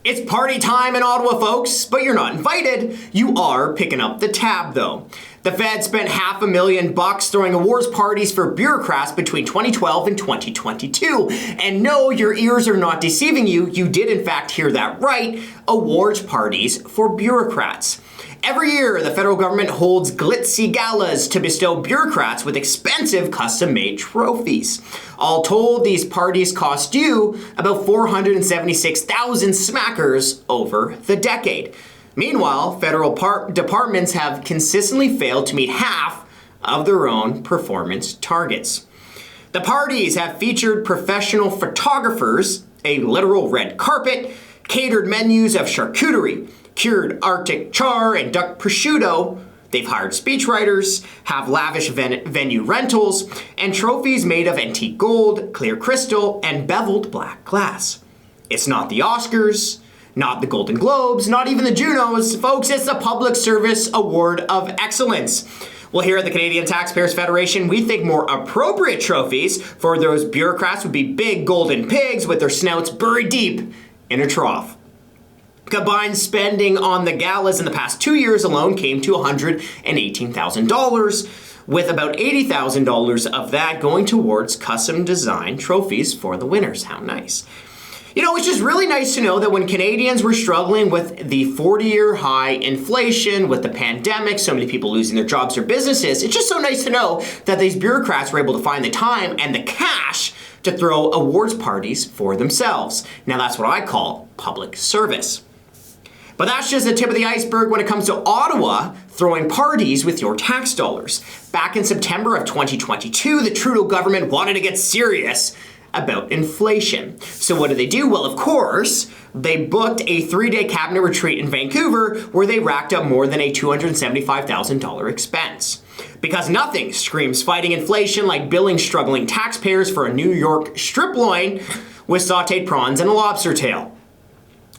It's party time in Ottawa, folks, but you're not invited. You are picking up the tab, though. The Fed spent $500,000 throwing awards parties for bureaucrats between 2012 and 2022. And no, your ears are not deceiving you. You did, in fact, hear that right. Awards parties for bureaucrats. Every year, the federal government holds glitzy galas to bestow bureaucrats with expensive custom-made trophies. All told, these parties cost you about 476,000 smackers over the decade. Meanwhile, federal departments have consistently failed to meet half of their own performance targets. The parties have featured professional photographers, a literal red carpet, catered menus of charcuterie, cured Arctic char and duck prosciutto. They've hired speechwriters, have lavish venue rentals, and trophies made of antique gold, clear crystal, and beveled black glass. It's not the Oscars, not the Golden Globes, not even the Junos. Folks, it's the Public Service Award of Excellence. Well, here at the Canadian Taxpayers Federation, we think more appropriate trophies for those bureaucrats would be big golden pigs with their snouts buried deep in a trough. Combined spending on the galas in the past 2 years alone came to $118,000, with about $80,000 of that going towards custom design trophies for the winners. How nice. You know, it's just really nice to know that when Canadians were struggling with the 40-year high inflation, with the pandemic, so many people losing their jobs or businesses, it's just so nice to know that these bureaucrats were able to find the time and the cash to throw awards parties for themselves. Now that's what I call public service. But that's just the tip of the iceberg when it comes to Ottawa throwing parties with your tax dollars. Back in September of 2022, the Trudeau government wanted to get serious about inflation. So what did they do? Well, of course, they booked a 3-day cabinet retreat in Vancouver where they racked up more than a $275,000 expense. Because nothing screams fighting inflation like billing struggling taxpayers for a New York strip loin with sauteed prawns and a lobster tail.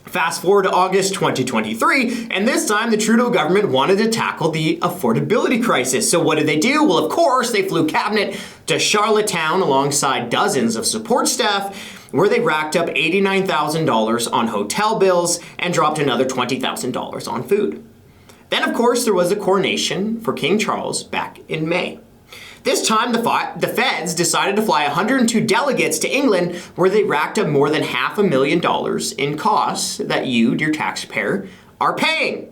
Fast forward to August 2023, and this time the Trudeau government wanted to tackle the affordability crisis. So what did they do? Well, of course, they flew cabinet to Charlottetown alongside dozens of support staff, where they racked up $89,000 on hotel bills and dropped another $20,000 on food. Then, of course, there was the coronation for King Charles back in May. This time, the feds decided to fly 102 delegates to England, where they racked up more than $500,000 in costs that you, dear taxpayer, are paying.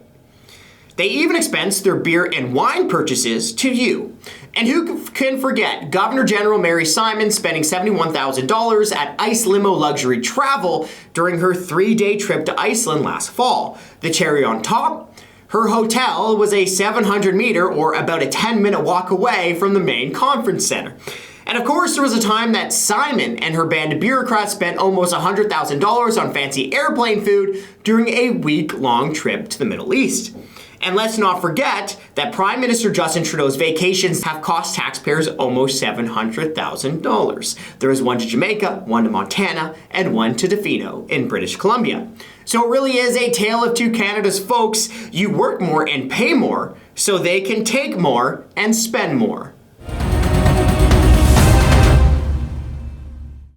They even expensed their beer and wine purchases to you. And who can forget Governor General Mary Simon spending $71,000 at Ice Limo Luxury Travel during her 3-day trip to Iceland last fall. The cherry on top? Her hotel was a 700-meter or about a 10-minute walk away from the main conference center. And of course, there was a time that Simon and her band of bureaucrats spent almost $100,000 on fancy airplane food during a week-long trip to the Middle East. And let's not forget that Prime Minister Justin Trudeau's vacations have cost taxpayers almost $700,000. There was one to Jamaica, one to Montana, and one to Defino in British Columbia. So it really is a tale of two Canadas, folks. You work more and pay more, so they can take more and spend more.